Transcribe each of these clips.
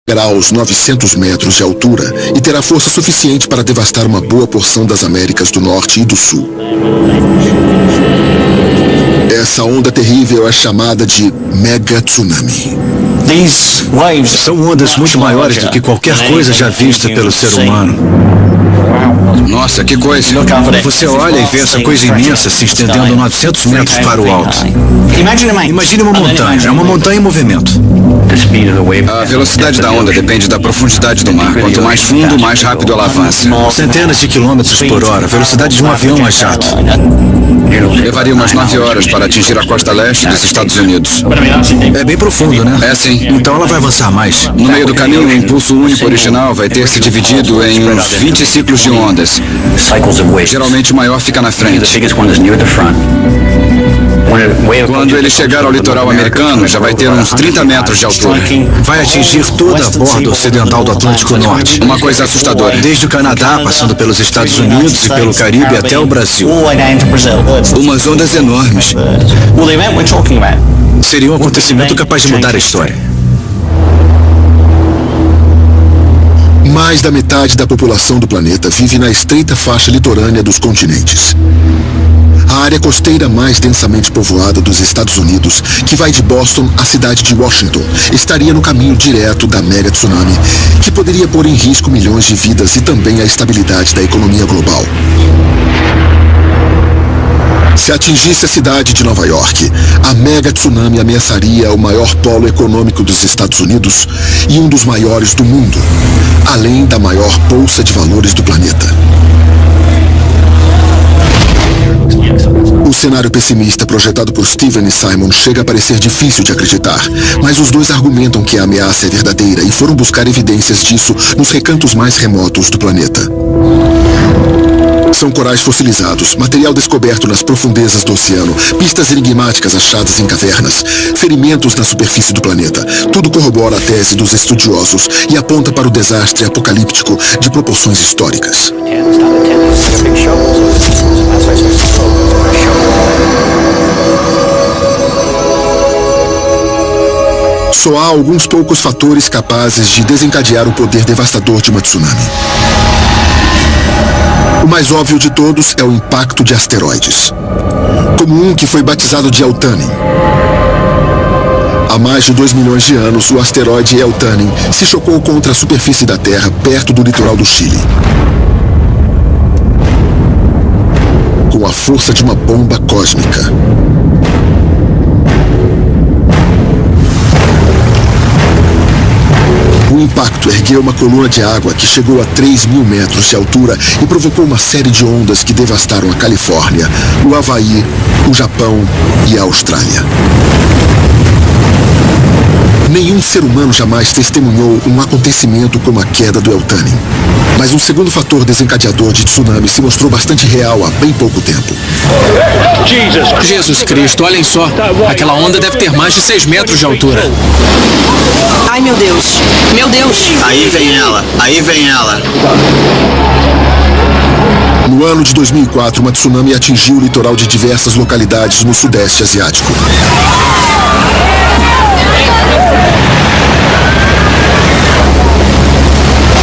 chegará aos 900 metros de altura e terá força suficiente para devastar uma boa porção das Américas do Norte e do Sul. Essa onda terrível é chamada de mega tsunami. São ondas muito maiores do que qualquer coisa já vista pelo ser humano. Nossa, que coisa! Você olha e vê essa coisa imensa se estendendo 900 metros para o alto. Imagine uma montanha, é uma montanha em movimento. A velocidade da onda depende da profundidade do mar. Quanto mais fundo, mais rápido ela avança. Centenas de quilômetros por hora, velocidade de um avião a jato. Levaria umas 9 horas para atingir a costa leste dos Estados Unidos. É bem profundo, né? É sim. Então ela vai avançar mais. No meio do caminho, o impulso único original vai ter se dividido em uns 20 ciclos de ondas. Geralmente o maior fica na frente. Quando ele chegar ao litoral americano, já vai ter uns 30 metros de altura. Vai atingir toda a borda ocidental do Atlântico Norte. Uma coisa assustadora. Desde o Canadá, passando pelos Estados Unidos e pelo Caribe até o Brasil. Umas ondas enormes. Seria um acontecimento capaz de mudar a história. Mais da metade da população do planeta vive na estreita faixa litorânea dos continentes. A área costeira mais densamente povoada dos Estados Unidos, que vai de Boston à cidade de Washington, estaria no caminho direto da mega tsunami, que poderia pôr em risco milhões de vidas e também a estabilidade da economia global. Se atingisse a cidade de Nova York, a mega tsunami ameaçaria o maior polo econômico dos Estados Unidos e um dos maiores do mundo, além da maior bolsa de valores do planeta. O cenário pessimista projetado por Steven e Simon chega a parecer difícil de acreditar, mas os dois argumentam que a ameaça é verdadeira e foram buscar evidências disso nos recantos mais remotos do planeta. São corais fossilizados, material descoberto nas profundezas do oceano, pistas enigmáticas achadas em cavernas, ferimentos na superfície do planeta. Tudo corrobora a tese dos estudiosos e aponta para o desastre apocalíptico de proporções históricas. Só há alguns poucos fatores capazes de desencadear o poder devastador de uma tsunami. O mais óbvio de todos é o impacto de asteroides, como um que foi batizado de Eltanin. Há mais de 2 milhões de anos, o asteroide Eltanin se chocou contra a superfície da Terra perto do litoral do Chile, com a força de uma bomba cósmica. O impacto ergueu uma coluna de água que chegou a 3.000 metros de altura e provocou uma série de ondas que devastaram a Califórnia, o Havaí, o Japão e a Austrália. Nenhum ser humano jamais testemunhou um acontecimento como a queda do Eltanin. Mas um segundo fator desencadeador de tsunami se mostrou bastante real há bem pouco tempo. Jesus Cristo, olhem só. Aquela onda deve ter mais de 6 metros de altura. Ai, meu Deus. Meu Deus. Aí vem ela. Aí vem ela. No ano de 2004, uma tsunami atingiu o litoral de diversas localidades no Sudeste Asiático.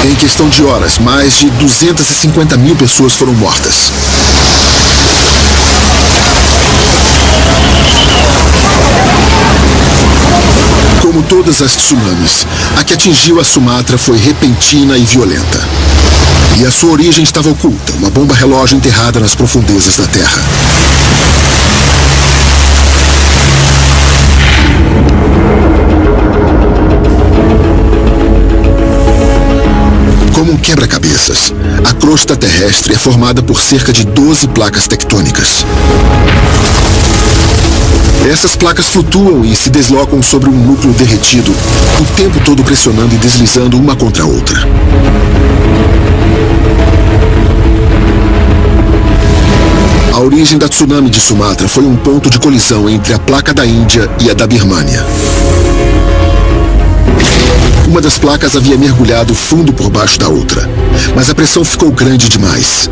Em questão de horas, mais de 250 mil pessoas foram mortas. Como todas as tsunamis, a que atingiu a Sumatra foi repentina e violenta. E a sua origem estava oculta, uma bomba relógio enterrada nas profundezas da Terra. Como um quebra-cabeças, a crosta terrestre é formada por cerca de 12 placas tectônicas. Essas placas flutuam e se deslocam sobre um núcleo derretido, o tempo todo pressionando e deslizando uma contra a outra. A origem da tsunami de Sumatra foi um ponto de colisão entre a placa da Índia e a da Birmânia. Uma das placas havia mergulhado fundo por baixo da outra, mas a pressão ficou grande demais.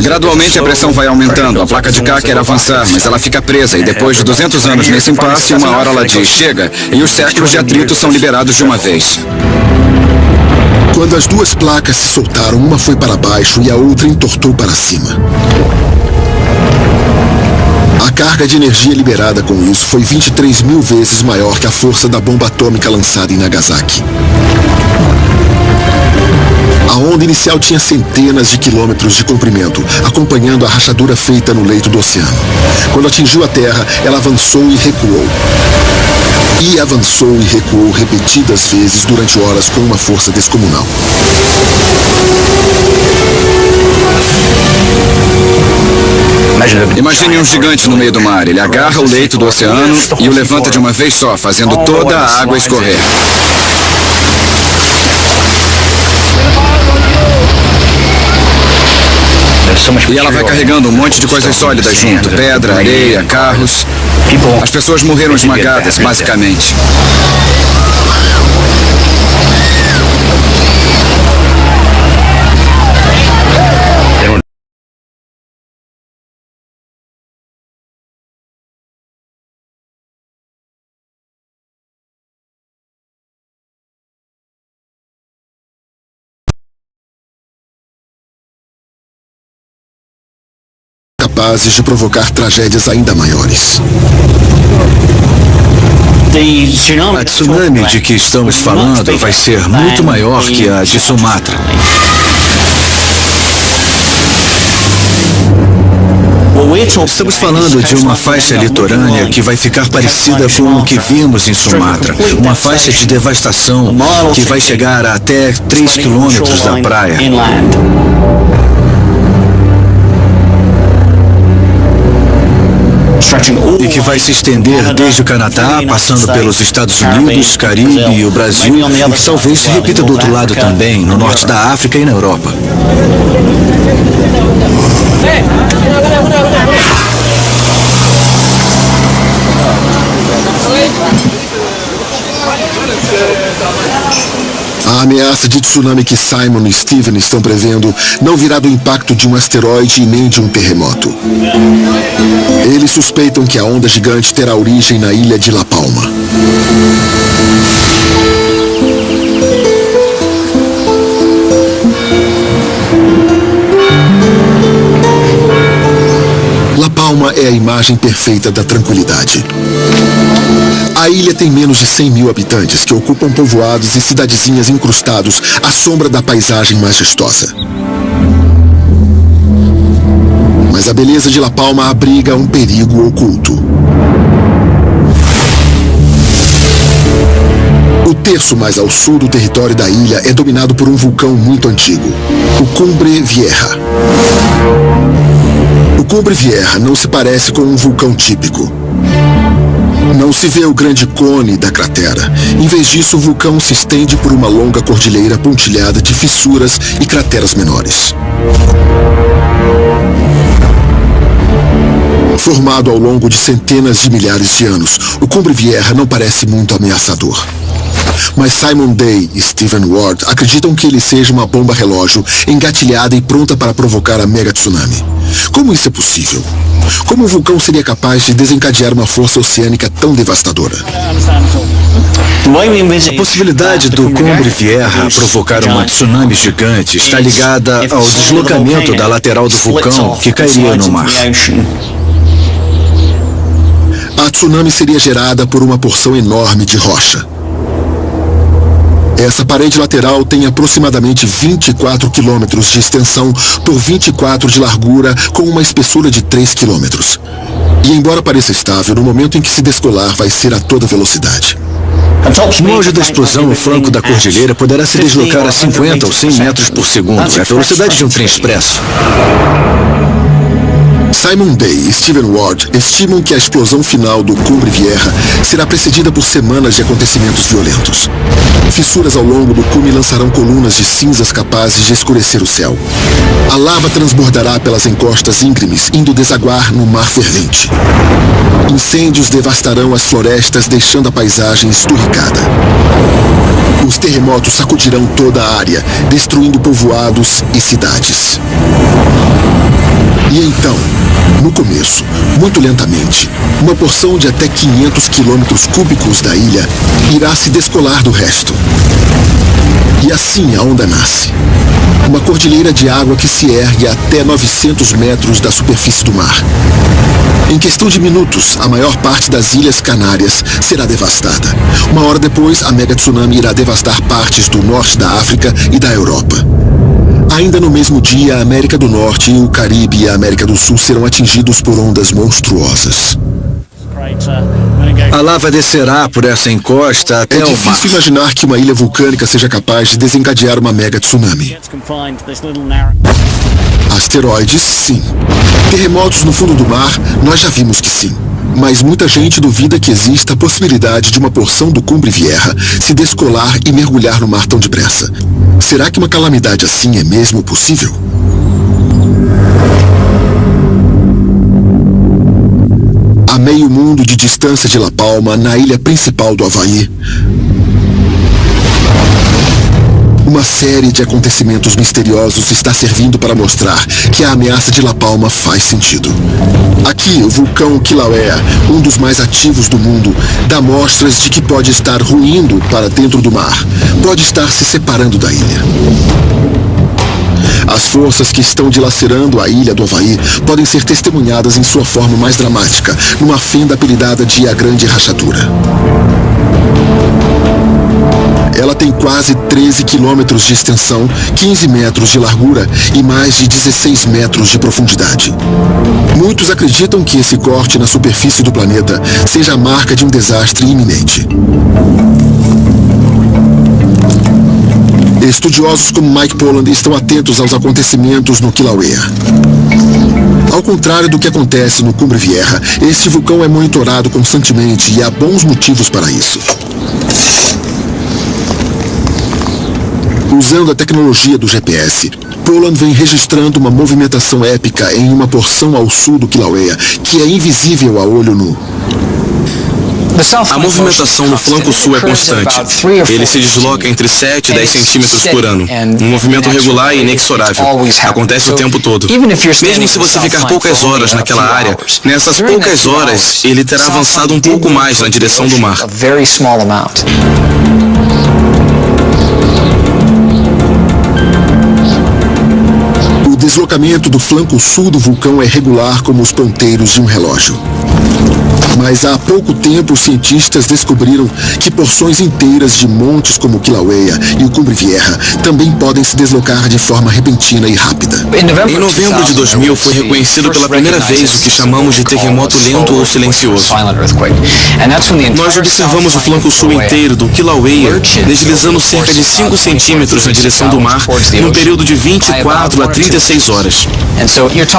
Gradualmente a pressão vai aumentando. A placa de cá quer avançar, mas ela fica presa. E depois de 200 anos nesse impasse, uma hora ela diz, chega. E os séculos de atrito são liberados de uma vez. Quando as duas placas se soltaram, uma foi para baixo e a outra entortou para cima. A carga de energia liberada com isso foi 23 mil vezes maior que a força da bomba atômica lançada em Nagasaki. A onda inicial tinha centenas de quilômetros de comprimento, acompanhando a rachadura feita no leito do oceano. Quando atingiu a Terra, ela avançou e recuou. E avançou e recuou repetidas vezes durante horas com uma força descomunal. Imagine um gigante no meio do mar. Ele agarra o leito do oceano e o levanta de uma vez só, fazendo toda a água escorrer. E ela vai carregando um monte de coisas sólidas junto. Pedra, areia, carros. As pessoas morreram esmagadas, basicamente. Capazes de provocar tragédias ainda maiores. A tsunami de que estamos falando vai ser muito maior que a de Sumatra. Estamos falando de uma faixa litorânea que vai ficar parecida com o que vimos em Sumatra. Uma faixa de devastação que vai chegar a até 3 quilômetros da praia. E que vai se estender desde o Canadá, passando pelos Estados Unidos, Caribe e o Brasil, e que talvez se repita do outro lado também, no norte da África e na Europa. A ameaça de tsunami que Simon e Steven estão prevendo não virá do impacto de um asteroide e nem de um terremoto. Eles suspeitam que a onda gigante terá origem na ilha de La Palma. La Palma é a imagem perfeita da tranquilidade. A ilha tem menos de 100 mil habitantes que ocupam povoados e cidadezinhas incrustados à sombra da paisagem majestosa. Mas a beleza de La Palma abriga um perigo oculto. O terço mais ao sul do território da ilha é dominado por um vulcão muito antigo, o Cumbre Vieja. O Cumbre Vieja não se parece com um vulcão típico. Não se vê o grande cone da cratera. Em vez disso, o vulcão se estende por uma longa cordilheira pontilhada de fissuras e crateras menores. Formado ao longo de centenas de milhares de anos, o Cumbre Vieja não parece muito ameaçador. Mas Simon Day e Stephen Ward acreditam que ele seja uma bomba relógio engatilhada e pronta para provocar a mega tsunami. Como isso é possível? Como o vulcão seria capaz de desencadear uma força oceânica tão devastadora? A possibilidade do Cumbre Vieja provocar uma tsunami gigante está ligada ao deslocamento da lateral do vulcão que cairia no mar. A tsunami seria gerada por uma porção enorme de rocha. Essa parede lateral tem aproximadamente 24 quilômetros de extensão por 24 de largura, com uma espessura de 3 quilômetros. E embora pareça estável, no momento em que se descolar vai ser a toda velocidade. No auge da explosão, o flanco da cordilheira poderá se deslocar a 50 ou 100 metros por segundo. É a velocidade de um trem expresso. Simon Day e Stephen Ward estimam que a explosão final do Cumbre Vieja será precedida por semanas de acontecimentos violentos. Fissuras ao longo do cume lançarão colunas de cinzas capazes de escurecer o céu. A lava transbordará pelas encostas íngremes, indo desaguar no mar fervente. Incêndios devastarão as florestas, deixando a paisagem esturricada. Os terremotos sacudirão toda a área, destruindo povoados e cidades. E então, no começo, muito lentamente, uma porção de até 500 quilômetros cúbicos da ilha irá se descolar do resto. E assim a onda nasce. Uma cordilheira de água que se ergue até 900 metros da superfície do mar. Em questão de minutos, a maior parte das Ilhas Canárias será devastada. Uma hora depois, a mega tsunami irá devastar partes do norte da África e da Europa. Ainda no mesmo dia, a América do Norte, o Caribe e a América do Sul serão atingidos por ondas monstruosas. A lava descerá por essa encosta até o mar. É difícil imaginar que uma ilha vulcânica seja capaz de desencadear uma mega tsunami. Asteroides, sim. Terremotos no fundo do mar, nós já vimos que sim. Mas muita gente duvida que exista a possibilidade de uma porção do Cumbre Vieja se descolar e mergulhar no mar tão depressa. Será que uma calamidade assim é mesmo possível? A meio mundo de distância de La Palma, na ilha principal do Havaí, uma série de acontecimentos misteriosos está servindo para mostrar que a ameaça de La Palma faz sentido. Aqui, o vulcão Kilauea, um dos mais ativos do mundo, dá mostras de que pode estar ruindo para dentro do mar, pode estar se separando da ilha. As forças que estão dilacerando a ilha do Havaí podem ser testemunhadas em sua forma mais dramática, numa fenda apelidada de A Grande Rachadura. Ela tem quase 13 quilômetros de extensão, 15 metros de largura e mais de 16 metros de profundidade. Muitos acreditam que esse corte na superfície do planeta seja a marca de um desastre iminente. Estudiosos como Mike Pollan estão atentos aos acontecimentos no Kilauea. Ao contrário do que acontece no Cumbre Vieja, este vulcão é monitorado constantemente e há bons motivos para isso. Usando a tecnologia do GPS, Pollan vem registrando uma movimentação épica em uma porção ao sul do Kilauea, que é invisível a olho nu. A movimentação no flanco sul é constante. Ele se desloca entre 7 e 10 centímetros por ano. Um movimento regular e inexorável. Acontece o tempo todo. Mesmo se você ficar poucas horas naquela área, nessas poucas horas, ele terá avançado um pouco mais na direção do mar. O deslocamento do flanco sul do vulcão é regular como os ponteiros de um relógio. Mas há pouco tempo os cientistas descobriram que porções inteiras de montes como o Kilauea e o Cumbre Vieja também podem se deslocar de forma repentina e rápida. Em novembro de 2000 foi reconhecido pela primeira vez o que chamamos de terremoto lento ou silencioso. Nós observamos o flanco sul inteiro do Kilauea deslizando cerca de 5 centímetros na direção do mar num período de 24 a 36 horas.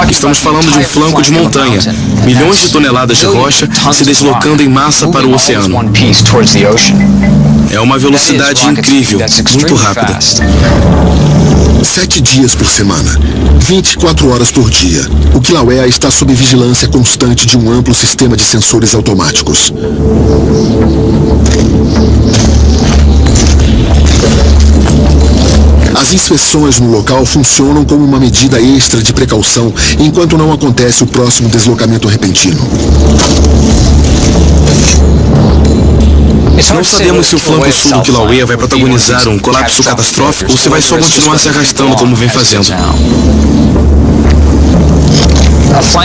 Estamos falando de um flanco de montanha, milhões de toneladas de rocha se deslocando em massa para o oceano. É uma velocidade incrível, muito rápida. 7 dias por semana, 24 horas por dia, o Kilauea está sob vigilância constante de um amplo sistema de sensores automáticos. As inspeções no local funcionam como uma medida extra de precaução enquanto não acontece o próximo deslocamento repentino. Não sabemos se o flanco sul do Kilauea vai protagonizar um colapso catastrófico ou se vai só continuar se arrastando como vem fazendo.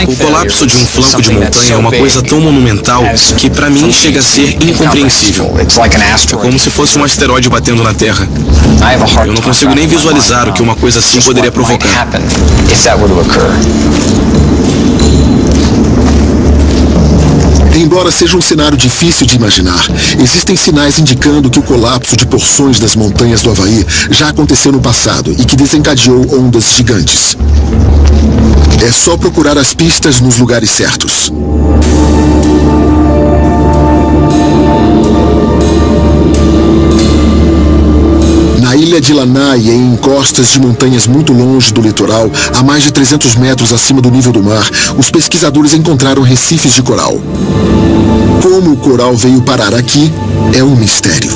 O colapso de um flanco de montanha é uma coisa tão monumental que para mim chega a ser incompreensível. É como se fosse um asteroide batendo na Terra. Eu não consigo nem visualizar o que uma coisa assim poderia provocar. Embora seja um cenário difícil de imaginar, existem sinais indicando que o colapso de porções das montanhas do Havaí já aconteceu no passado e que desencadeou ondas gigantes. É só procurar as pistas nos lugares certos. Na ilha de Lanai, em encostas de montanhas muito longe do litoral, a mais de 300 metros acima do nível do mar, os pesquisadores encontraram recifes de coral. Como o coral veio parar aqui é um mistério.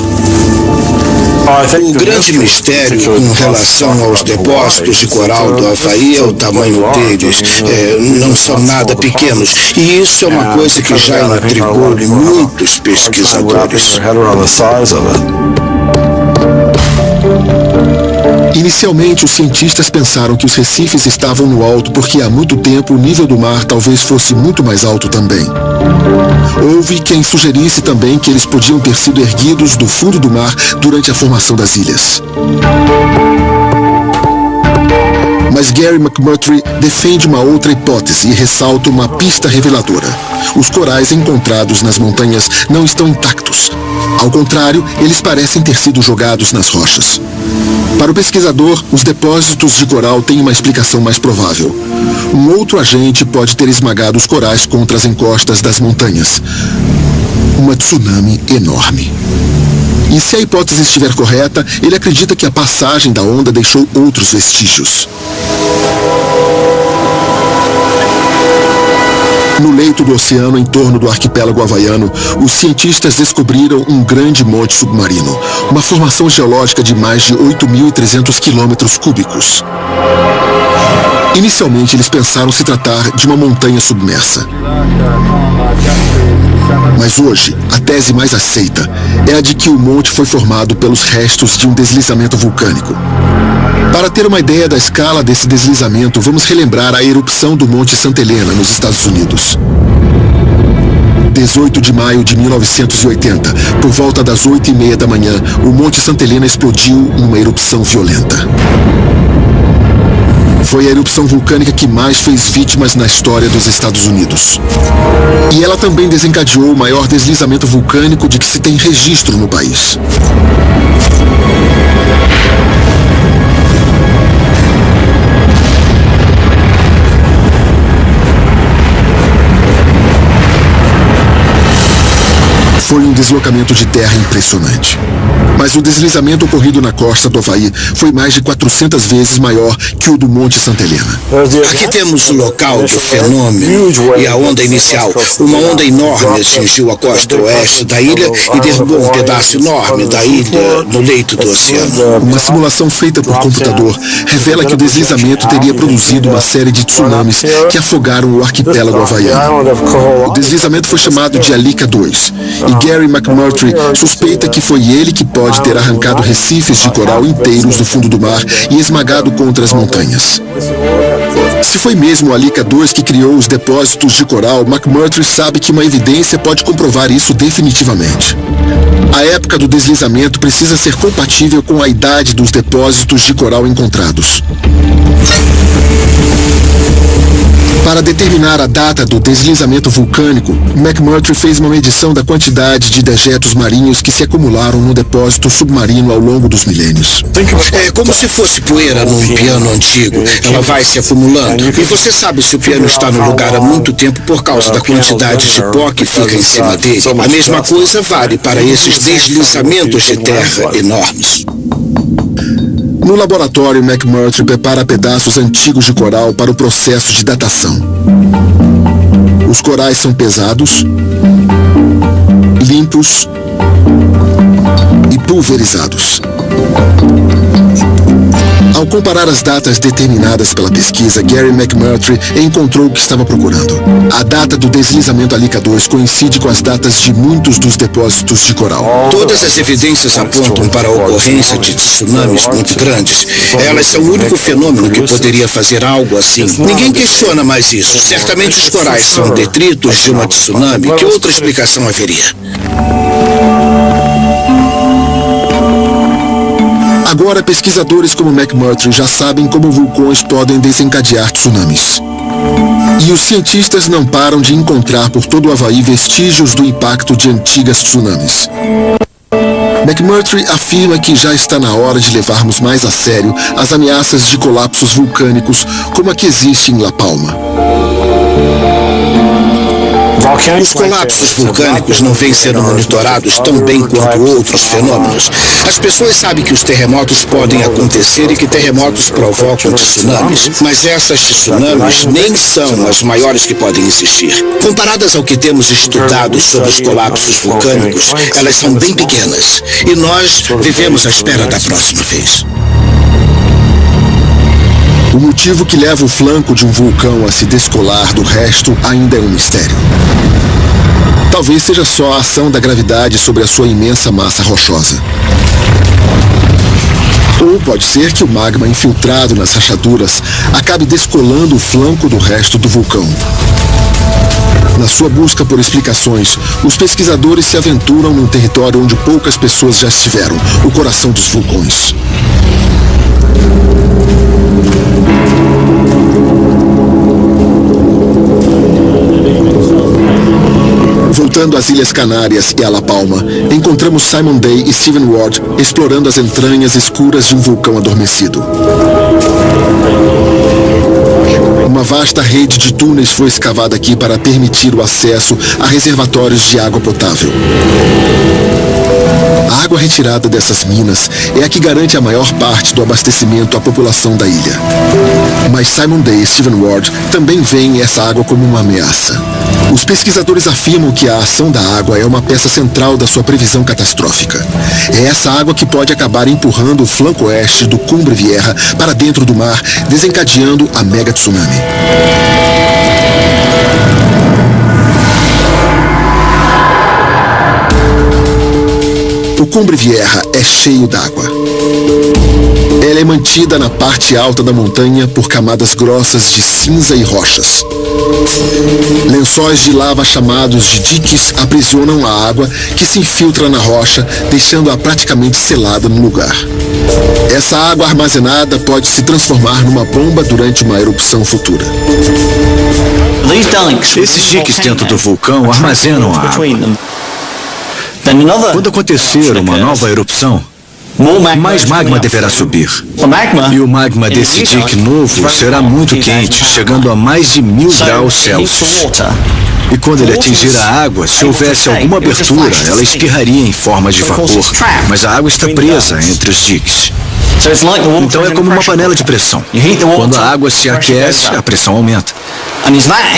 O grande mistério com relação aos depósitos de coral do Havaí é o tamanho deles. Não são nada pequenos. E isso é uma coisa que já intrigou muitos pesquisadores. Inicialmente, os cientistas pensaram que os recifes estavam no alto porque há muito tempo o nível do mar talvez fosse muito mais alto também. Houve quem sugerisse também que eles podiam ter sido erguidos do fundo do mar durante a formação das ilhas. Mas Gary McMurtry defende uma outra hipótese e ressalta uma pista reveladora. Os corais encontrados nas montanhas não estão intactos. Ao contrário, eles parecem ter sido jogados nas rochas. Para o pesquisador, os depósitos de coral têm uma explicação mais provável. Um outro agente pode ter esmagado os corais contra as encostas das montanhas. Uma tsunami enorme. E se a hipótese estiver correta, ele acredita que a passagem da onda deixou outros vestígios. No leito do oceano em torno do arquipélago havaiano, os cientistas descobriram um grande monte submarino, uma formação geológica de mais de 8.300 quilômetros cúbicos. Inicialmente, eles pensaram se tratar de uma montanha submersa. Mas hoje, a tese mais aceita é a de que o monte foi formado pelos restos de um deslizamento vulcânico. Para ter uma ideia da escala desse deslizamento, vamos relembrar a erupção do Monte Santa Helena, nos Estados Unidos. 18 de maio de 1980, por volta das 8h30 da manhã, o Monte Santa Helena explodiu em uma erupção violenta. Foi a erupção vulcânica que mais fez vítimas na história dos Estados Unidos. E ela também desencadeou o maior deslizamento vulcânico de que se tem registro no país. Foi um deslocamento de terra impressionante. Mas o deslizamento ocorrido na costa do Havaí foi mais de 400 vezes maior que o do Monte Santa Helena. Aqui temos o local do fenômeno e a onda inicial. Uma onda enorme atingiu a costa oeste da ilha e derrubou um pedaço enorme da ilha no leito do oceano. Uma simulação feita por computador revela que o deslizamento teria produzido uma série de tsunamis que afogaram o arquipélago havaiano. O deslizamento foi chamado de Alika 2 e Gary McMurtry suspeita que foi ele que pode ter arrancado recifes de coral inteiros do fundo do mar e esmagado contra as montanhas. Se foi mesmo o Alika 2 que criou os depósitos de coral, McMurtry sabe que uma evidência pode comprovar isso definitivamente. A época do deslizamento precisa ser compatível com a idade dos depósitos de coral encontrados. Para determinar a data do deslizamento vulcânico, McMurtry fez uma medição da quantidade de dejetos marinhos que se acumularam no depósito submarino ao longo dos milênios. É como se fosse poeira num piano antigo. Ela vai se acumulando. E você sabe se o piano está no lugar há muito tempo por causa da quantidade de pó que fica em cima dele. A mesma coisa vale para esses deslizamentos de terra enormes. No laboratório, McMurtry prepara pedaços antigos de coral para o processo de datação. Os corais são pesados, limpos e pulverizados. Ao comparar as datas determinadas pela pesquisa, Gary McMurtry encontrou o que estava procurando. A data do deslizamento Alika 2 coincide com as datas de muitos dos depósitos de coral. Todas as evidências apontam para a ocorrência de tsunamis muito grandes. Elas são o único fenômeno que poderia fazer algo assim. Ninguém questiona mais isso. Certamente os corais são detritos de uma tsunami. Que outra explicação haveria? Agora, pesquisadores como McMurtry já sabem como vulcões podem desencadear tsunamis. E os cientistas não param de encontrar por todo o Havaí vestígios do impacto de antigas tsunamis. McMurtry afirma que já está na hora de levarmos mais a sério as ameaças de colapsos vulcânicos como a que existe em La Palma. Os colapsos vulcânicos não vêm sendo monitorados tão bem quanto outros fenômenos. As pessoas sabem que os terremotos podem acontecer e que terremotos provocam tsunamis, mas essas tsunamis nem são as maiores que podem existir. Comparadas ao que temos estudado sobre os colapsos vulcânicos, elas são bem pequenas e nós vivemos à espera da próxima vez. O motivo que leva o flanco de um vulcão a se descolar do resto ainda é um mistério. Talvez seja só a ação da gravidade sobre a sua imensa massa rochosa. Ou pode ser que o magma infiltrado nas rachaduras acabe descolando o flanco do resto do vulcão. Na sua busca por explicações, os pesquisadores se aventuram num território onde poucas pessoas já estiveram, o coração dos vulcões. Voltando às Ilhas Canárias e a La Palma, encontramos Simon Day e Stephen Ward explorando as entranhas escuras de um vulcão adormecido. Uma vasta rede de túneis foi escavada aqui para permitir o acesso a reservatórios de água potável. A água retirada dessas minas é a que garante a maior parte do abastecimento à população da ilha. Mas Simon Day e Stephen Ward também veem essa água como uma ameaça. Os pesquisadores afirmam que a ação da água é uma peça central da sua previsão catastrófica. É essa água que pode acabar empurrando o flanco oeste do Cumbre Vieja para dentro do mar, desencadeando a mega tsunami. O Cumbre Vieja é cheio d'água. Ela é mantida na parte alta da montanha por camadas grossas de cinza e rochas. Lençóis de lava chamados de diques aprisionam a água que se infiltra na rocha, deixando-a praticamente selada no lugar. Essa água armazenada pode se transformar numa bomba durante uma erupção futura. Esses diques dentro do vulcão armazenam a água. Quando acontecer uma nova erupção, mais magma deverá subir. E o magma desse dique novo será muito quente, chegando a mais de 1000 graus Celsius. E quando ele atingir a água, se houvesse alguma abertura, ela espirraria em forma de vapor. Mas a água está presa entre os diques. Então é como uma panela de pressão. Quando a água se aquece, a pressão aumenta.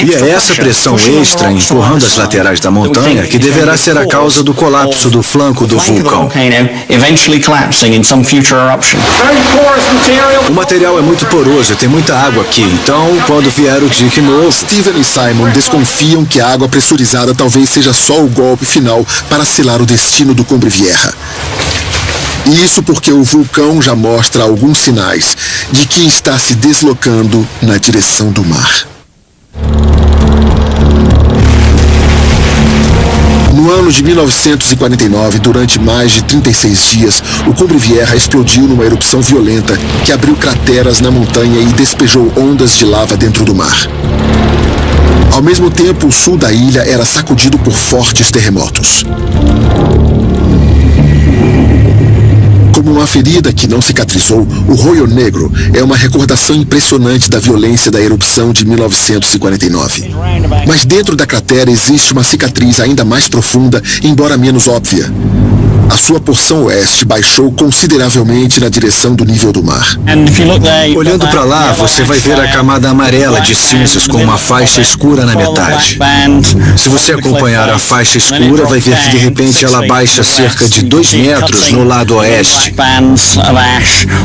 E é essa pressão extra empurrando as laterais da montanha que deverá ser a causa do colapso do flanco do vulcão. O material é muito poroso e tem muita água aqui, então quando vier o dique novo... Stephen e Simon desconfiam que a água pressurizada talvez seja só o golpe final para selar o destino do Cumbre Vieja. Isso porque o vulcão já mostra alguns sinais de que está se deslocando na direção do mar. No ano de 1949, durante mais de 36 dias, o Cumbre Vieja explodiu numa erupção violenta que abriu crateras na montanha e despejou ondas de lava dentro do mar. Ao mesmo tempo, o sul da ilha era sacudido por fortes terremotos. Como uma ferida que não cicatrizou, o Hoyo Negro é uma recordação impressionante da violência da erupção de 1949. Mas dentro da cratera existe uma cicatriz ainda mais profunda, embora menos óbvia. A sua porção oeste baixou consideravelmente na direção do nível do mar. Olhando para lá, você vai ver a camada amarela de cinzas com uma faixa escura na metade. Se você acompanhar a faixa escura, vai ver que de repente ela baixa cerca de 2 metros no lado oeste.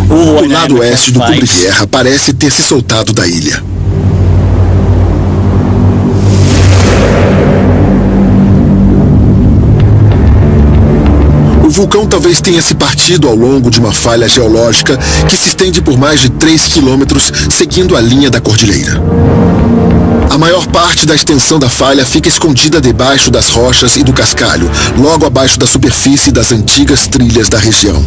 O lado oeste do Cumbre Vieja parece ter se soltado da ilha. O vulcão talvez tenha se partido ao longo de uma falha geológica que se estende por mais de 3 quilômetros, seguindo a linha da cordilheira. A maior parte da extensão da falha fica escondida debaixo das rochas e do cascalho, logo abaixo da superfície das antigas trilhas da região.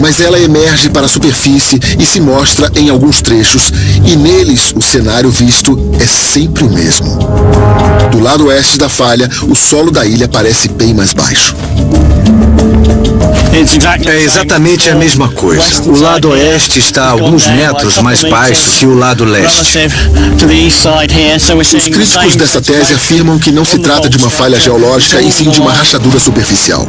Mas ela emerge para a superfície e se mostra em alguns trechos, e neles o cenário visto é sempre o mesmo. Do lado oeste da falha, o solo da ilha parece bem mais baixo. É exatamente a mesma coisa. O lado oeste está a alguns metros mais baixo que o lado leste. Os críticos dessa tese afirmam que não se trata de uma falha geológica e sim de uma rachadura superficial.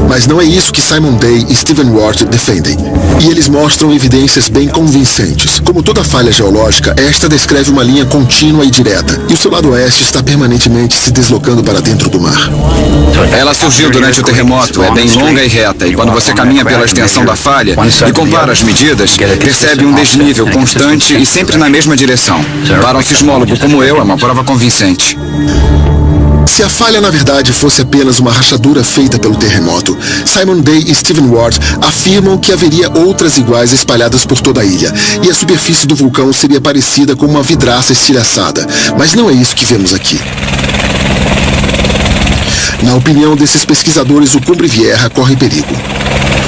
Mas não é isso que Simon Day e Stephen Ward defendem. E eles mostram evidências bem convincentes. Como toda falha geológica, esta descreve uma linha contínua e direta, e o seu lado oeste está permanentemente se deslocando para dentro do mar. Ela surgiu durante o terremoto, é bem longa e reta, e quando você caminha pela extensão da falha e compara as medidas, percebe um desnível constante e sempre na mesma direção. Para um sismólogo como eu, é uma prova convincente. Se a falha, na verdade, fosse apenas uma rachadura feita pelo terremoto, Simon Day e Stephen Ward afirmam que haveria outras iguais espalhadas por toda a ilha, e a superfície do vulcão seria parecida com uma vidraça estilhaçada. Mas não é isso que vemos aqui. Na opinião desses pesquisadores, o Cumbre Vieja corre perigo.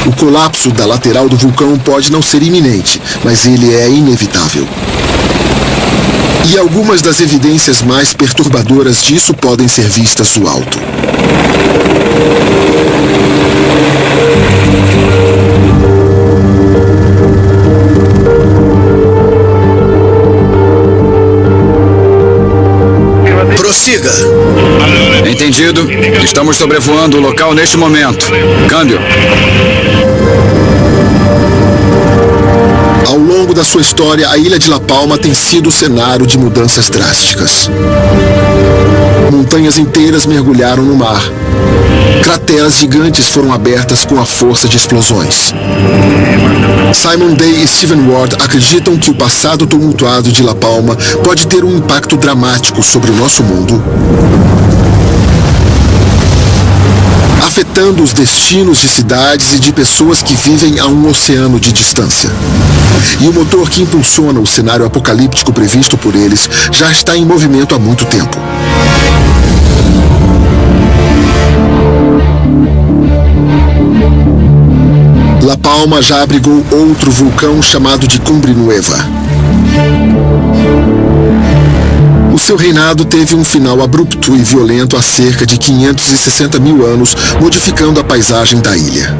O colapso da lateral do vulcão pode não ser iminente, mas ele é inevitável. E algumas das evidências mais perturbadoras disso podem ser vistas do alto. Prossiga. Entendido. Estamos sobrevoando o local neste momento. Câmbio. Ao longo da sua história, a ilha de La Palma tem sido o cenário de mudanças drásticas. Montanhas inteiras mergulharam no mar. Crateras gigantes foram abertas com a força de explosões. Simon Day e Stephen Ward acreditam que o passado tumultuado de La Palma pode ter um impacto dramático sobre o nosso mundo, afetando os destinos de cidades e de pessoas que vivem a um oceano de distância. E o motor que impulsiona o cenário apocalíptico previsto por eles já está em movimento há muito tempo. La Palma já abrigou outro vulcão chamado de Cumbre Nueva. O seu reinado teve um final abrupto e violento há cerca de 560 mil anos, modificando a paisagem da ilha.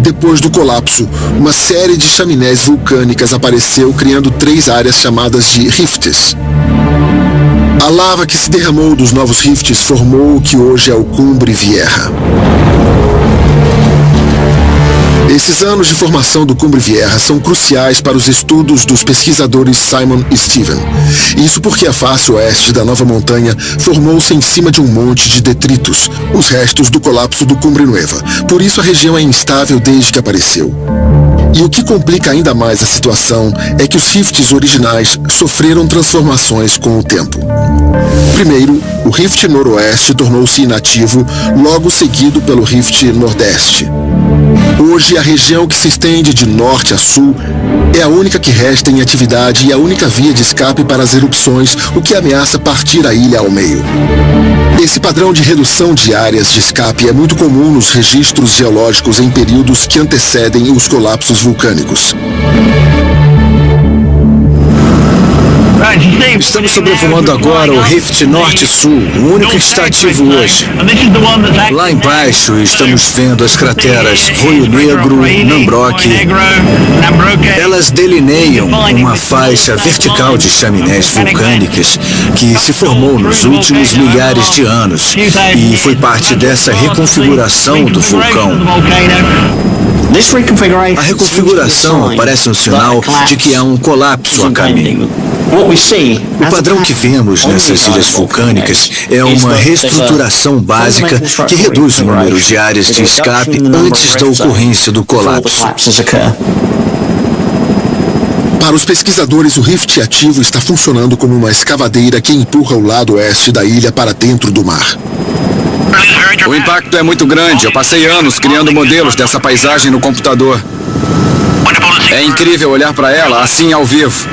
Depois do colapso, uma série de chaminés vulcânicas apareceu, criando 3 áreas chamadas de rifts. A lava que se derramou dos novos rifts formou o que hoje é o Cumbre Vieja. Esses anos de formação do Cumbre Vieja são cruciais para os estudos dos pesquisadores Simon e Stephen. Isso porque a face oeste da nova montanha formou-se em cima de um monte de detritos, os restos do colapso do Cumbre Nueva. Por isso a região é instável desde que apareceu. E o que complica ainda mais a situação é que os rifts originais sofreram transformações com o tempo. Primeiro, o rift noroeste tornou-se inativo, logo seguido pelo rift nordeste. Hoje, a região que se estende de norte a sul é a única que resta em atividade e a única via de escape para as erupções, o que ameaça partir a ilha ao meio. Esse padrão de redução de áreas de escape é muito comum nos registros geológicos em períodos que antecedem os colapsos vulcânicos. Estamos sobrevoando agora o Rift Norte-Sul, o único que está ativo hoje. Lá embaixo estamos vendo as crateras Roio Negro, Nambroque. Elas delineiam uma faixa vertical de chaminés vulcânicas que se formou nos últimos milhares de anos e foi parte dessa reconfiguração do vulcão. A reconfiguração parece um sinal de que há um colapso a caminho. O padrão que vemos nessas ilhas vulcânicas é uma reestruturação básica que reduz o número de áreas de escape antes da ocorrência do colapso. Para os pesquisadores, o rift ativo está funcionando como uma escavadeira que empurra o lado oeste da ilha para dentro do mar. O impacto é muito grande. Eu passei anos criando modelos dessa paisagem no computador. É incrível olhar para ela assim ao vivo.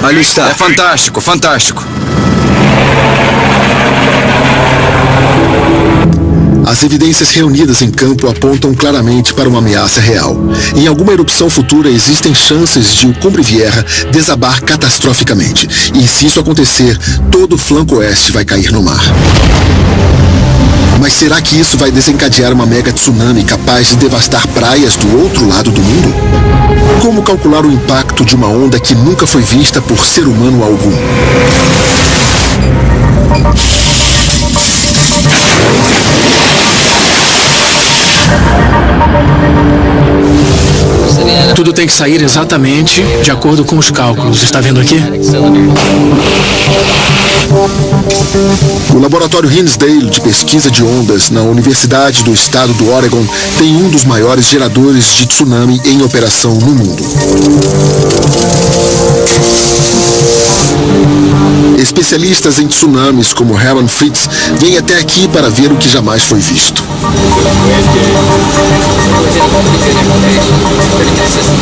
Ali está. É fantástico, fantástico. As evidências reunidas em campo apontam claramente para uma ameaça real. Em alguma erupção futura existem chances de o Cumbre Vieja desabar catastroficamente. E se isso acontecer, todo o flanco oeste vai cair no mar. Mas será que isso vai desencadear uma mega tsunami capaz de devastar praias do outro lado do mundo? Como calcular o impacto de uma onda que nunca foi vista por ser humano algum? Tudo tem que sair exatamente de acordo com os cálculos. Está vendo aqui? O laboratório Hinsdale de pesquisa de ondas na Universidade do Estado do Oregon tem um dos maiores geradores de tsunami em operação no mundo. Especialistas em tsunamis como Herman Fritz vêm até aqui para ver o que jamais foi visto.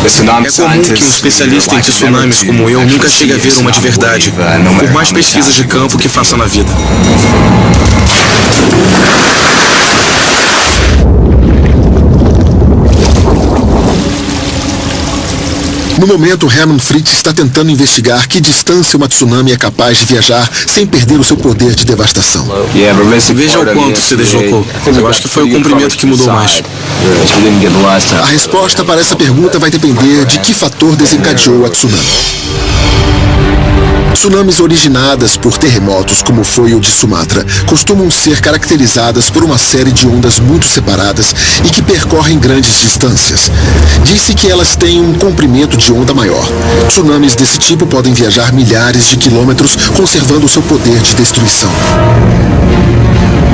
É comum que um especialista em tsunamis como eu nunca chegue a ver uma de verdade, por mais pesquisas de campo que faça na vida. No momento, Herman Fritz está tentando investigar que distância uma tsunami é capaz de viajar sem perder o seu poder de devastação. Veja o quanto se deslocou. Eu acho que foi o comprimento que mudou mais. A resposta para essa pergunta vai depender de que fator desencadeou a tsunami. Tsunamis originadas por terremotos, como foi o de Sumatra, costumam ser caracterizadas por uma série de ondas muito separadas e que percorrem grandes distâncias. Diz-se que elas têm um comprimento de onda maior. Tsunamis desse tipo podem viajar milhares de quilômetros, conservando seu poder de destruição.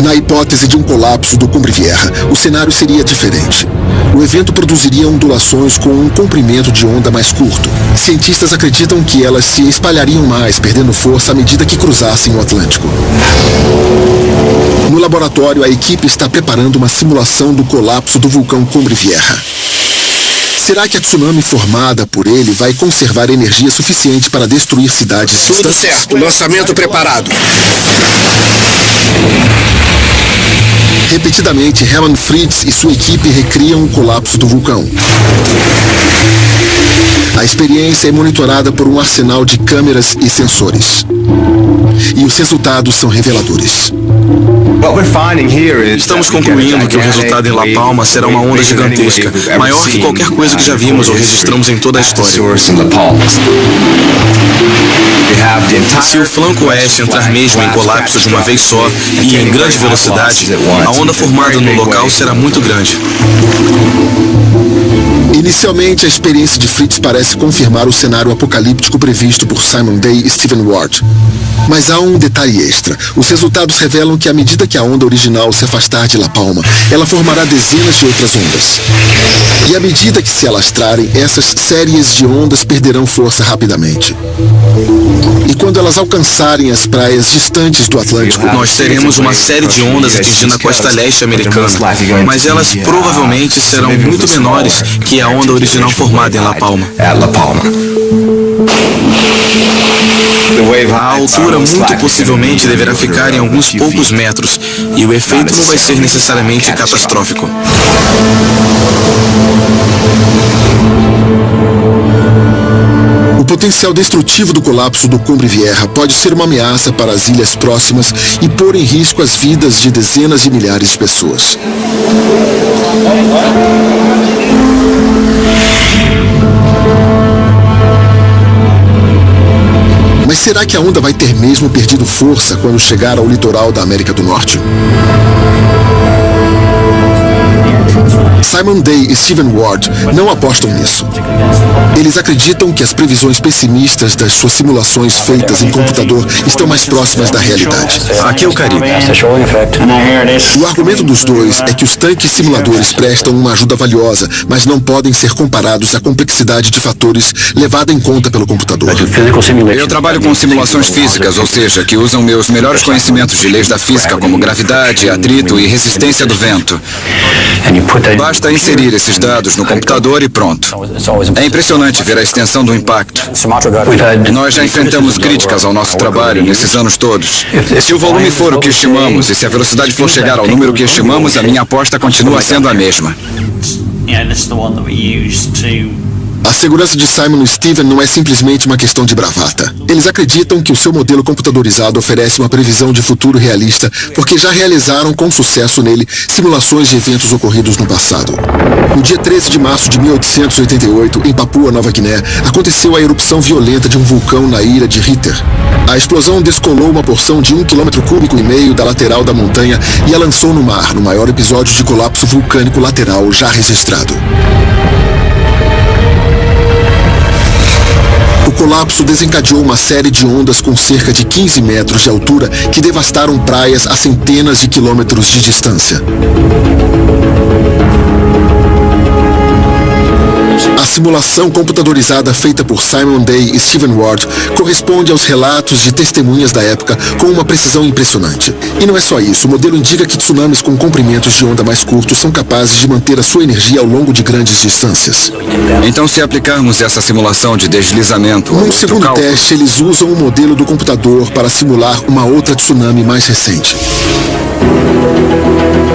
Na hipótese de um colapso do Cumbre Vieja, o cenário seria diferente. O evento produziria ondulações com um comprimento de onda mais curto. Cientistas acreditam que elas se espalhariam mais, perdendo força à medida que cruzassem o Atlântico. No laboratório, a equipe está preparando uma simulação do colapso do vulcão Cumbre Vieja. Será que a tsunami formada por ele vai conservar energia suficiente para destruir cidades distantes? Tudo certo, lançamento preparado. Repetidamente, Herman Fritz e sua equipe recriam o colapso do vulcão. A experiência é monitorada por um arsenal de câmeras e sensores. E os resultados são reveladores. Estamos concluindo que o resultado em La Palma será uma onda gigantesca, maior que qualquer coisa que já vimos ou registramos em toda a história. Se o flanco oeste entrar mesmo em colapso de uma vez só e em grande velocidade, a onda formada no local será muito grande. Inicialmente, a experiência de Fritz parece confirmar o cenário apocalíptico previsto por Simon Day e Stephen Ward. Mas há um detalhe extra. Os resultados revelam que à medida que a onda original se afastar de La Palma, ela formará dezenas de outras ondas. E à medida que se alastrarem, essas séries de ondas perderão força rapidamente. E quando elas alcançarem as praias distantes do Atlântico, nós teremos uma série de ondas atingindo a costa leste americana, mas elas provavelmente serão muito menores que a onda original formada em La Palma. A altura muito possivelmente deverá ficar em alguns poucos metros, e o efeito não vai ser necessariamente catastrófico. O potencial destrutivo do colapso do Cumbre Vieja pode ser uma ameaça para as ilhas próximas e pôr em risco as vidas de dezenas de milhares de pessoas. Mas será que a onda vai ter mesmo perdido força quando chegar ao litoral da América do Norte? Simon Day e Stephen Ward não apostam nisso. Eles acreditam que as previsões pessimistas das suas simulações feitas em computador estão mais próximas da realidade. Aqui é o Caribe. O argumento dos dois é que os tanques simuladores prestam uma ajuda valiosa, mas não podem ser comparados à complexidade de fatores levada em conta pelo computador. Eu trabalho com simulações físicas, ou seja, que usam meus melhores conhecimentos de leis da física, como gravidade, atrito e resistência do vento. Basta inserir esses dados no computador e pronto. É impressionante ver a extensão do impacto. Nós já enfrentamos críticas ao nosso trabalho nesses anos todos. Se o volume for o que estimamos e se a velocidade for chegar ao número que estimamos, a minha aposta continua sendo a mesma. A segurança de Simon e Steven não é simplesmente uma questão de bravata. Eles acreditam que o seu modelo computadorizado oferece uma previsão de futuro realista porque já realizaram com sucesso nele simulações de eventos ocorridos no passado. No dia 13 de março de 1888, em Papua Nova Guiné, aconteceu a erupção violenta de um vulcão na ilha de Ritter. A explosão descolou uma porção de 1,5 km da lateral da montanha e a lançou no mar, no maior episódio de colapso vulcânico lateral já registrado. O colapso desencadeou uma série de ondas com cerca de 15 metros de altura que devastaram praias a centenas de quilômetros de distância. A simulação computadorizada feita por Simon Day e Stephen Ward corresponde aos relatos de testemunhas da época com uma precisão impressionante. E não é só isso, o modelo indica que tsunamis com comprimentos de onda mais curtos são capazes de manter a sua energia ao longo de grandes distâncias. Então, se aplicarmos essa simulação de deslizamento... Num segundo teste, eles usam o modelo do computador para simular uma outra tsunami mais recente.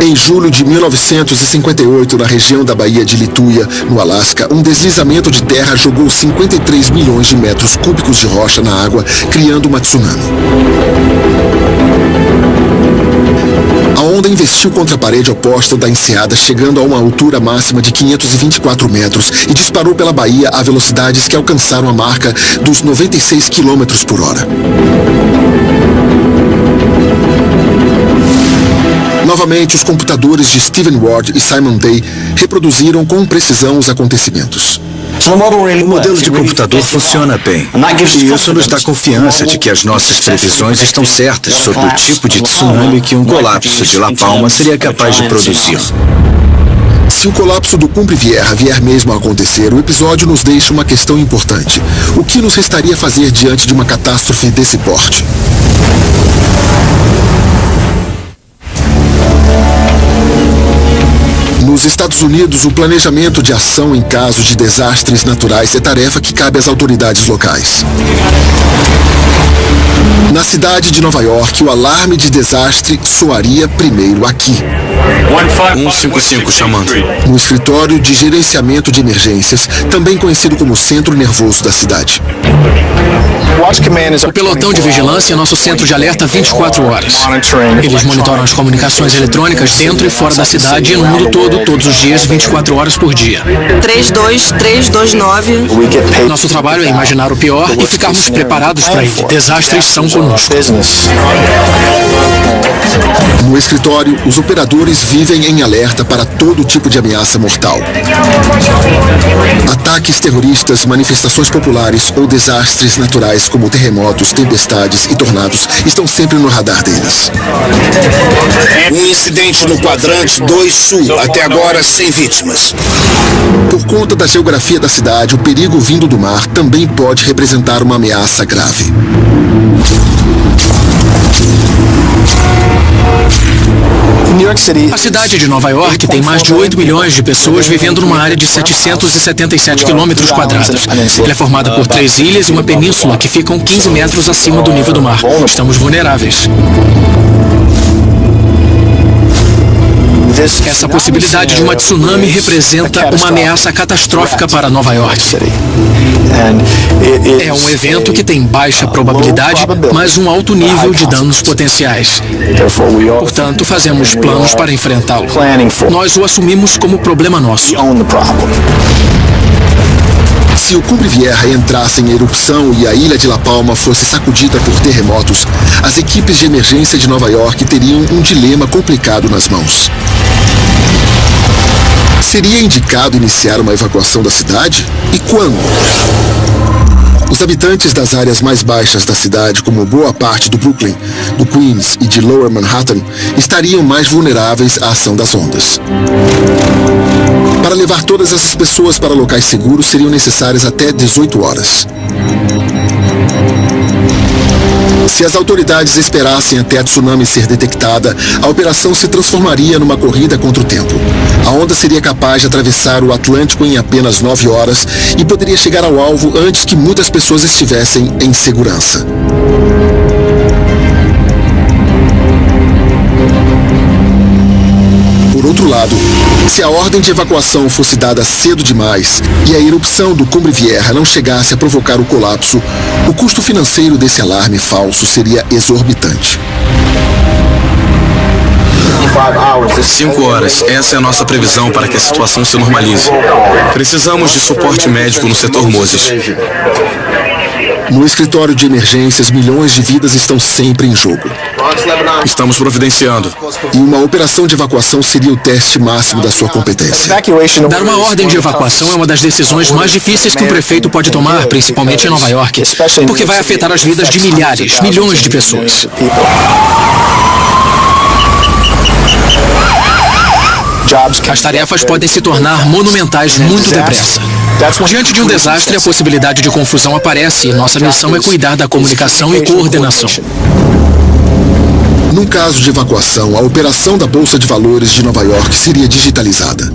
Em julho de 1958, na região da Baía de Lituya, no Alasca, um deslizamento de terra jogou 53 milhões de metros cúbicos de rocha na água, criando uma tsunami. A onda investiu contra a parede oposta da enseada, chegando a uma altura máxima de 524 metros e disparou pela baía a velocidades que alcançaram a marca dos 96 km por hora. Novamente, os computadores de Stephen Ward e Simon Day reproduziram com precisão os acontecimentos. O modelo de computador funciona bem, e isso nos dá confiança de que as nossas previsões estão certas sobre o tipo de tsunami que um colapso de La Palma seria capaz de produzir. Se o colapso do Cumbre Vieja vier mesmo a acontecer, o episódio nos deixa uma questão importante. O que nos restaria fazer diante de uma catástrofe desse porte? Nos Estados Unidos, o planejamento de ação em caso de desastres naturais é tarefa que cabe às autoridades locais. Na cidade de Nova York, o alarme de desastre soaria primeiro aqui. 155 chamando. No escritório de gerenciamento de emergências, também conhecido como centro nervoso da cidade. O pelotão de vigilância é nosso centro de alerta 24 horas. Eles monitoram as comunicações eletrônicas dentro e fora da cidade e no mundo todo, todos os dias, 24 horas por dia. 32329. Nosso trabalho é imaginar o pior e ficarmos preparados para ele. Desastres são conosco. No escritório, os operadores vivem em alerta para todo tipo de ameaça mortal. Ataques terroristas, manifestações populares ou desastres naturais como terremotos, tempestades e tornados estão sempre no radar deles. Um incidente no quadrante 2 Sul, até agora sem vítimas. Por conta da geografia da cidade, o perigo vindo do mar também pode representar uma ameaça grave. A cidade de Nova York tem mais de 8 milhões de pessoas vivendo numa área de 777 quilômetros quadrados. Ela é formada por 3 ilhas e uma península que ficam 15 metros acima do nível do mar. Estamos vulneráveis. Essa possibilidade de uma tsunami representa uma ameaça catastrófica para Nova York. É um evento que tem baixa probabilidade, mas um alto nível de danos potenciais. Portanto, fazemos planos para enfrentá-lo. Nós o assumimos como problema nosso. Se o Cumbre Vieja entrasse em erupção e a ilha de La Palma fosse sacudida por terremotos, as equipes de emergência de Nova York teriam um dilema complicado nas mãos. Seria indicado iniciar uma evacuação da cidade? E quando? Os habitantes das áreas mais baixas da cidade, como boa parte do Brooklyn, do Queens e de Lower Manhattan, estariam mais vulneráveis à ação das ondas. Para levar todas essas pessoas para locais seguros, seriam necessárias até 18 horas. Se as autoridades esperassem até a tsunami ser detectada, a operação se transformaria numa corrida contra o tempo. A onda seria capaz de atravessar o Atlântico em apenas 9 horas e poderia chegar ao alvo antes que muitas pessoas estivessem em segurança. Por outro lado, se a ordem de evacuação fosse dada cedo demais e a erupção do Cumbre Vieja não chegasse a provocar o colapso, o custo financeiro desse alarme falso seria exorbitante. 5 horas. Essa é a nossa previsão para que a situação se normalize. Precisamos de suporte médico no setor Moses. No escritório de emergências, milhões de vidas estão sempre em jogo. Estamos providenciando. E uma operação de evacuação seria o teste máximo da sua competência. Dar uma ordem de evacuação é uma das decisões mais difíceis que um prefeito pode tomar, principalmente em Nova York, porque vai afetar as vidas de milhares, milhões de pessoas. As tarefas podem se tornar monumentais muito depressa. Diante de um desastre, a possibilidade de confusão aparece e nossa missão é cuidar da comunicação e coordenação. Num caso de evacuação, a operação da Bolsa de Valores de Nova York seria digitalizada.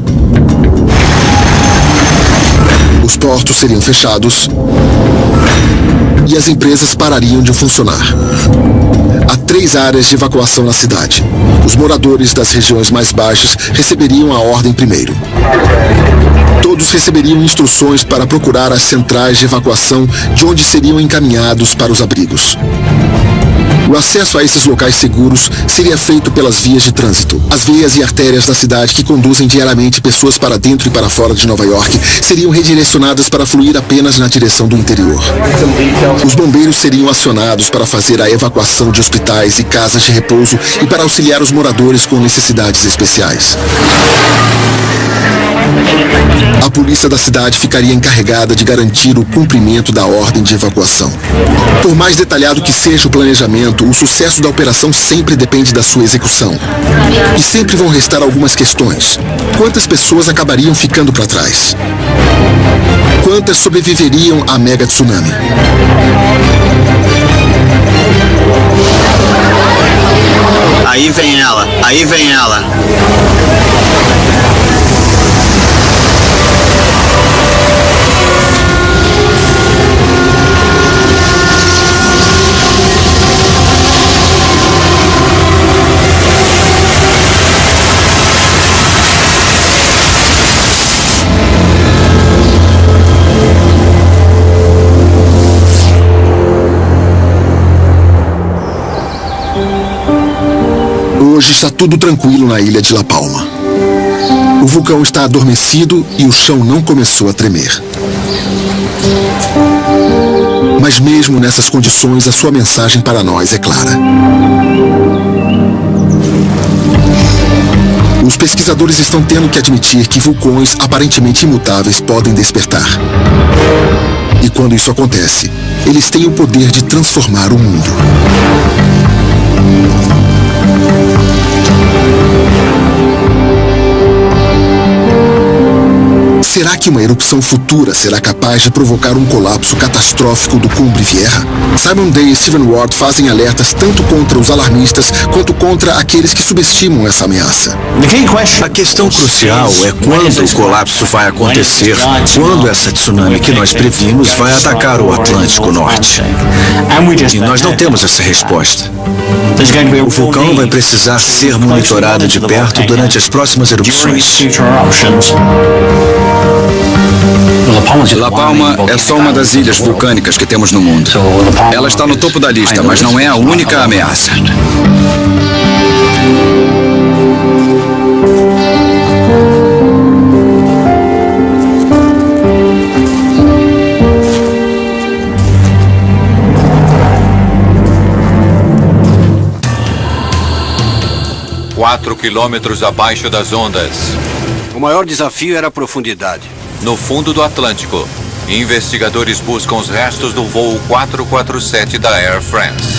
Os portos seriam fechados e as empresas parariam de funcionar. Há 3 áreas de evacuação na cidade. Os moradores das regiões mais baixas receberiam a ordem primeiro. Todos receberiam instruções para procurar as centrais de evacuação de onde seriam encaminhados para os abrigos. O acesso a esses locais seguros seria feito pelas vias de trânsito. As veias e artérias da cidade que conduzem diariamente pessoas para dentro e para fora de Nova York seriam redirecionadas para fluir apenas na direção do interior. Os bombeiros seriam acionados para fazer a evacuação de hospitais e casas de repouso e para auxiliar os moradores com necessidades especiais. A polícia da cidade ficaria encarregada de garantir o cumprimento da ordem de evacuação. Por mais detalhado que seja o planejamento, o sucesso da operação sempre depende da sua execução. E sempre vão restar algumas questões. Quantas pessoas acabariam ficando para trás? Quantas sobreviveriam à mega tsunami? Aí vem ela, aí vem ela. Hoje está tudo tranquilo na ilha de La Palma. O vulcão está adormecido e o chão não começou a tremer. Mas mesmo nessas condições, a sua mensagem para nós é clara. Os pesquisadores estão tendo que admitir que vulcões aparentemente imutáveis podem despertar. E quando isso acontece, eles têm o poder de transformar o mundo. Será que uma erupção futura será capaz de provocar um colapso catastrófico do Cumbre Vieja? Simon Day e Stephen Ward fazem alertas tanto contra os alarmistas quanto contra aqueles que subestimam essa ameaça. A questão crucial é quando o colapso vai acontecer, quando essa tsunami que nós previmos vai atacar o Atlântico Norte. E nós não temos essa resposta. O vulcão vai precisar ser monitorado de perto durante as próximas erupções. La Palma é só uma das ilhas vulcânicas que temos no mundo. Ela está no topo da lista, mas não é a única ameaça. Quatro quilômetros abaixo das ondas. O maior desafio era a profundidade. No fundo do Atlântico, investigadores buscam os restos do voo 447 da Air France.